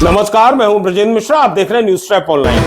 नमस्कार, मैं हूं ब्रजेंद्र मिश्रा। आप देख रहे हैं न्यूज ट्रैप ऑनलाइन।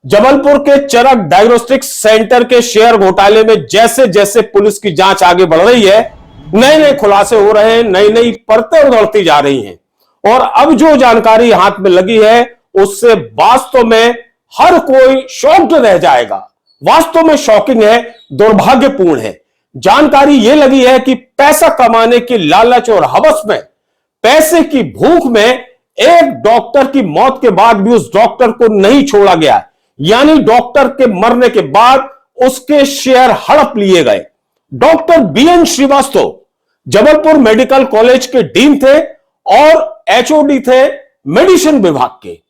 जबलपुर के चरक डायग्नोस्टिक सेंटर के शेयर घोटाले में जैसे जैसे पुलिस की जांच आगे बढ़ रही है, नए नए खुलासे हो रहे हैं, नई नई परतें उधड़ती जा रही हैं और अब जो जानकारी हाथ में लगी है उससे वास्तव में हर कोई शॉक्ड रह जाएगा। वास्तव में शॉकिंग है, दुर्भाग्यपूर्ण है। जानकारी यह लगी है कि पैसा कमाने की लालच और हवस में, पैसे की भूख में एक डॉक्टर की मौत के बाद भी उस डॉक्टर को नहीं छोड़ा गया, यानी डॉक्टर के मरने के बाद उसके शेयर हड़प लिए गए। Doctor B N Shrivastava Jabalpur medical college के डीन थे और एचओडी थे मेडिसिन विभाग के।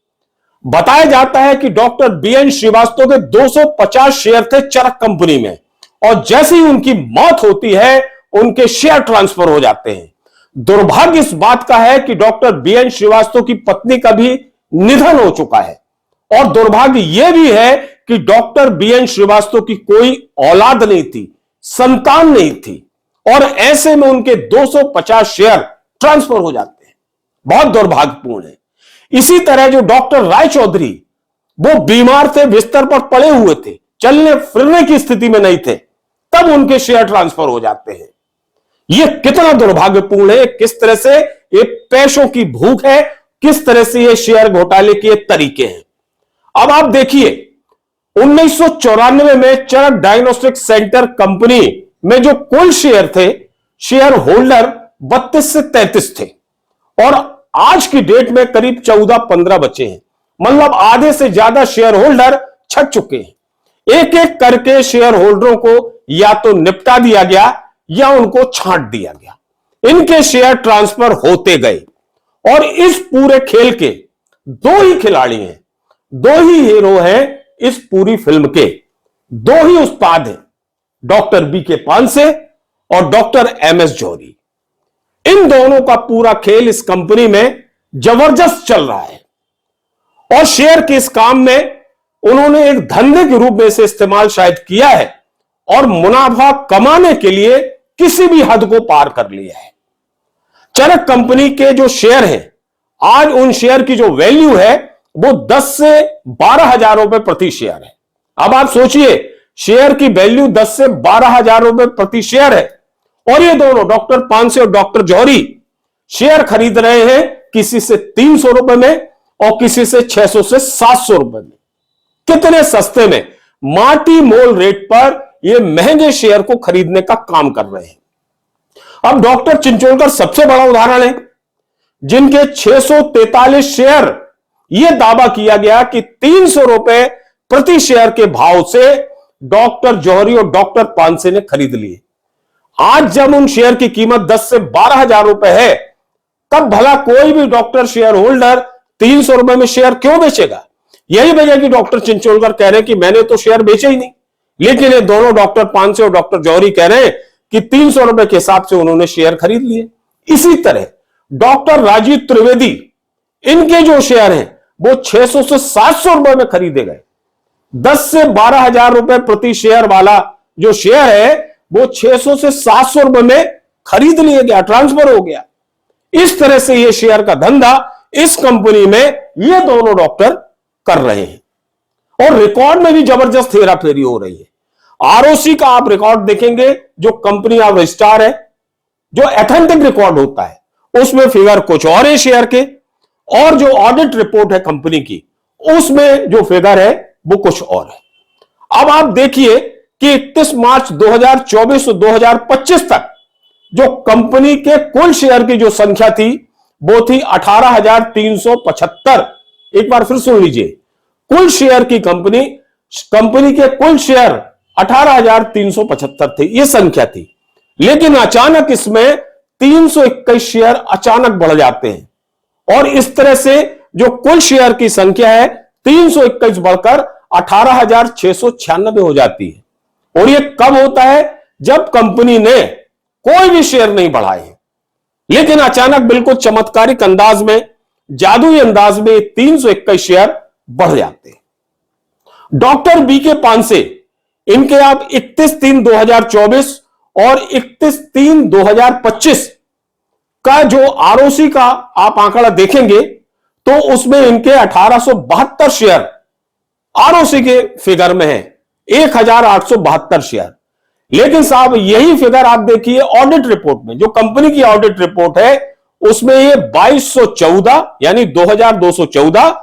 बताया जाता है कि डॉक्टर बीएन श्रीवास्तव के 250 शेयर थे चरक कंपनी में और जैसे ही उनकी मौत होती है उनके शेयर ट्रांसफर हो जाते हैं। दुर्भाग्य इस बात का है कि डॉक्टर बीएन श्रीवास्तव की पत्नी का भी निधन हो चुका है और दुर्भाग्य यह भी है कि डॉक्टर बीएन श्रीवास्तव की कोई औलाद नहीं थी, संतान नहीं थी और ऐसे में उनके 250 शेयर ट्रांसफर हो जाते हैं। बहुत दुर्भाग्यपूर्ण है। इसी तरह जो डॉक्टर राय चौधरी, वो बीमार थे, बिस्तर पर पड़े हुए थे, चलने फिरने की स्थिति में नहीं थे, तब उनके शेयर ट्रांसफर हो जाते हैं। यह कितना दुर्भाग्यपूर्ण है, किस तरह से ये पैसों की भूख है, किस तरह से ये शेयर घोटाले के तरीके हैं। अब आप देखिए, 1994 में चरक डायग्नोस्टिक सेंटर कंपनी में जो कुल शेयर थे, शेयर होल्डर 32 से 33 थे और आज की डेट में करीब 14-15 बचे हैं। मतलब आधे से ज्यादा शेयर होल्डर छट चुके हैं। एक एक करके शेयर होल्डरों को या तो निपटा दिया गया या उनको छांट दिया गया। इनके शेयर ट्रांसफर होते गए और इस पूरे खेल के दो ही खिलाड़ी हैं, दो ही हीरो हैं इस पूरी फिल्म के, दो ही उस्ताद हैं, डॉक्टर बीके पानसे और डॉक्टर एमएस जौहरी। इन दोनों का पूरा खेल इस कंपनी में जबरदस्त चल रहा है और शेयर के इस काम में उन्होंने एक धंधे के रूप में इसे इस्तेमाल शायद किया है और मुनाफा कमाने के लिए किसी भी हद को पार कर लिया है। चरक कंपनी के जो शेयर हैं, आज उन शेयर की जो वैल्यू है वो 10 से 12 हजार रुपए प्रति शेयर है। अब आप सोचिए, शेयर की वैल्यू 10 से 12 हजार रुपए प्रति शेयर है और ये दोनों डॉक्टर पानसे और डॉक्टर जौहरी शेयर खरीद रहे हैं किसी से 300 रुपए में और किसी से 600 से 700 रुपए में। कितने सस्ते में, माटी मोल रेट पर ये महंगे शेयर को खरीदने का काम कर रहे हैं। अब डॉक्टर चिंचोलकर सबसे बड़ा उदाहरण है, जिनके 643 शेयर, यह दावा किया गया कि 300 रुपए प्रति शेयर के भाव से डॉक्टर जौहरी और डॉक्टर पानसे ने खरीद लिए। आज जब उन शेयर की कीमत 10 से 12 हजार रुपए है, तब भला कोई भी डॉक्टर शेयर होल्डर 300 रुपए में शेयर क्यों बेचेगा? यही वजह कि डॉक्टर चिंचोलकर कह रहे हैं कि मैंने तो शेयर बेचे ही नहीं, लेकिन ये दोनों डॉक्टर पानसे और डॉक्टर जौहरी कह रहे हैं कि 300 रुपए के हिसाब से उन्होंने शेयर खरीद लिए। इसी तरह डॉक्टर राजीव त्रिवेदी, इनके जो शेयर हैं वो 600 से 700 रुपए में खरीदे गए। 10 से 12 हजार रुपए प्रति शेयर वाला जो शेयर है वो 600 से 700 रुपए में खरीद लिया गया, ट्रांसफर हो गया। इस तरह से ये शेयर का धंधा इस कंपनी में ये दोनों डॉक्टर कर रहे हैं और रिकॉर्ड में भी जबरदस्त हेराफेरी हो रही है। आरओसी का आप रिकॉर्ड देखेंगे, जो कंपनी ऑफ रजिस्ट्रार है, जो एथेंटिक रिकॉर्ड होता है, उसमें फिगर कुछ और है शेयर के, और जो ऑडिट रिपोर्ट है कंपनी की, उसमें जो फिगर है वो कुछ और है। अब आप देखिए कि 31 मार्च 2024 से 2025 तक जो कंपनी के कुल शेयर की जो संख्या थी वो थी 18,375। एक बार फिर सुन लीजिए, कुल शेयर की कंपनी के कुल शेयर 18,375 थे, ये संख्या थी। लेकिन अचानक इसमें 321 शेयर अचानक बढ़ जाते हैं और इस तरह से जो कुल शेयर की संख्या है 321 बढ़कर 18,696 हो जाती है। और ये कब होता है? जब कंपनी ने कोई भी शेयर नहीं बढ़ाए, लेकिन अचानक बिल्कुल चमत्कारिक अंदाज में, जादुई अंदाज में 321 शेयर बढ़ जाते हैं। डॉक्टर बीके पानसे, इनके अब 31/3/2024 और 31/3/2025 का जो आरओसी का आप आंकड़ा देखेंगे तो उसमें इनके 1872 शेयर आरओसी के फिगर में है, 1872 शेयर। लेकिन साहब यही फिगर आप देखिए ऑडिट रिपोर्ट में, जो कंपनी की ऑडिट रिपोर्ट है उसमें ये 2214 यानी 2214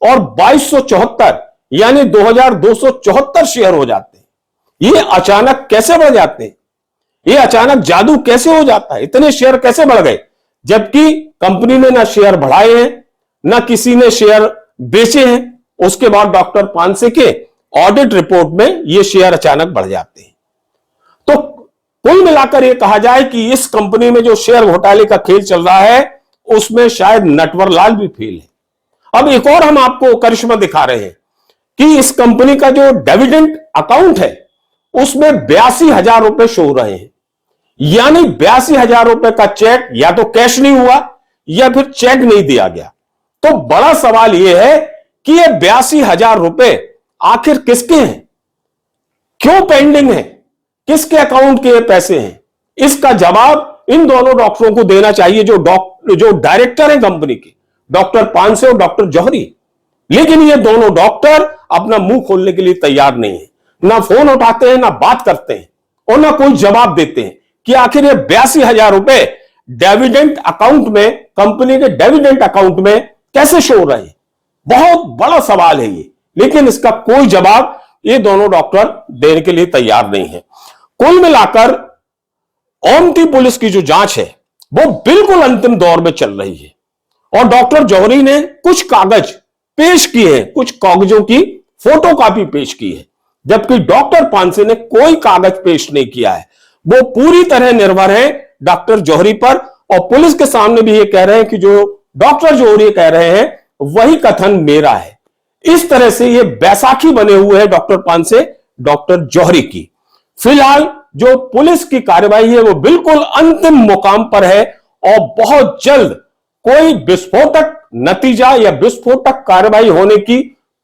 और 2274 यानी 2274 शेयर हो जाते हैं। ये अचानक कैसे बढ़ जाते हैं? ये अचानक जादू कैसे हो जाता है? इतने शेयर कैसे बढ़ गए, जबकि कंपनी ने ना शेयर बढ़ाए हैं ना किसी ने शेयर बेचे हैं। उसके बाद डॉक्टर पांसे के ऑडिट रिपोर्ट में ये शेयर अचानक बढ़ जाते हैं। तो कुल मिलाकर ये कहा जाए कि इस कंपनी में जो शेयर घोटाले का खेल चल रहा है उसमें शायद नटवरलाल भी फेल है। अब एक और हम आपको करिश्मा दिखा रहे हैं कि इस कंपनी का जो डिविडेंड अकाउंट है उसमें 82,000 रुपए शो हो रहे हैं, यानी 82,000 रुपए का चेक या तो कैश नहीं हुआ या फिर चेक नहीं दिया गया। तो बड़ा सवाल यह है कि ये 82,000 रुपए आखिर किसके हैं, क्यों पेंडिंग है, किसके अकाउंट के पैसे हैं? इसका जवाब इन दोनों डॉक्टरों को देना चाहिए, जो डायरेक्टर हैं कंपनी के, डॉक्टर पांसे और डॉक्टर जौहरी। लेकिन ये दोनों डॉक्टर अपना मुंह खोलने के लिए तैयार नहीं है, ना फोन उठाते हैं, ना बात करते हैं और ना कोई जवाब देते हैं कि आखिर ये 82,000 रुपए डिविडेंड अकाउंट में, कंपनी के डिविडेंड अकाउंट में कैसे शो हो रहे हैं। बहुत बड़ा सवाल है ये, लेकिन इसका कोई जवाब ये दोनों डॉक्टर देने के लिए तैयार नहीं है। कुल मिलाकर ओमती पुलिस की जो जांच है वो बिल्कुल अंतिम दौर में चल रही है और डॉक्टर जौहरी ने कुछ कागज पेश किए हैं, कुछ कागजों की फोटोकॉपी पेश की है, जबकि डॉक्टर पांसे ने कोई कागज पेश नहीं किया है। वो पूरी तरह निर्भर है डॉक्टर जौहरी पर और पुलिस के सामने भी ये कह रहे हैं कि जो डॉक्टर जौहरी कह रहे हैं वही कथन मेरा है। इस तरह से ये बैसाखी बने हुए हैं डॉक्टर पांसे डॉक्टर जौहरी की। फिलहाल जो पुलिस की कार्रवाई है वो बिल्कुल अंतिम मुकाम पर है और बहुत जल्द कोई विस्फोटक नतीजा या विस्फोटक कार्रवाई होने की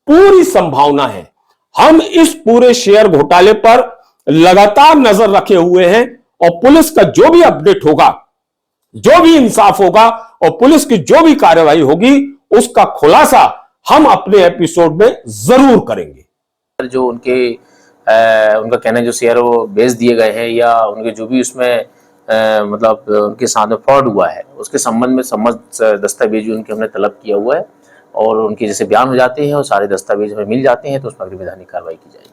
पूरी संभावना है। हम इस पूरे शेयर घोटाले पर लगातार नजर रखे हुए हैं और पुलिस का जो भी अपडेट होगा, जो भी इंसाफ होगा और पुलिस की जो भी कार्रवाई होगी उसका खुलासा हम अपने एपिसोड में जरूर करेंगे। जो उनका कहना है जो शेयर वो बेच दिए गए हैं या उनके जो भी उसमें मतलब उनके साथ में फ्रॉड हुआ है उसके संबंध में समस्त दस्तावेज उनके हमने तलब किया हुआ है और उनके जैसे बयान हो जाते हैं और सारे दस्तावेज हमें मिल जाते हैं तो उस पर अग्रिम वैधानिक कार्रवाई की जाएगी।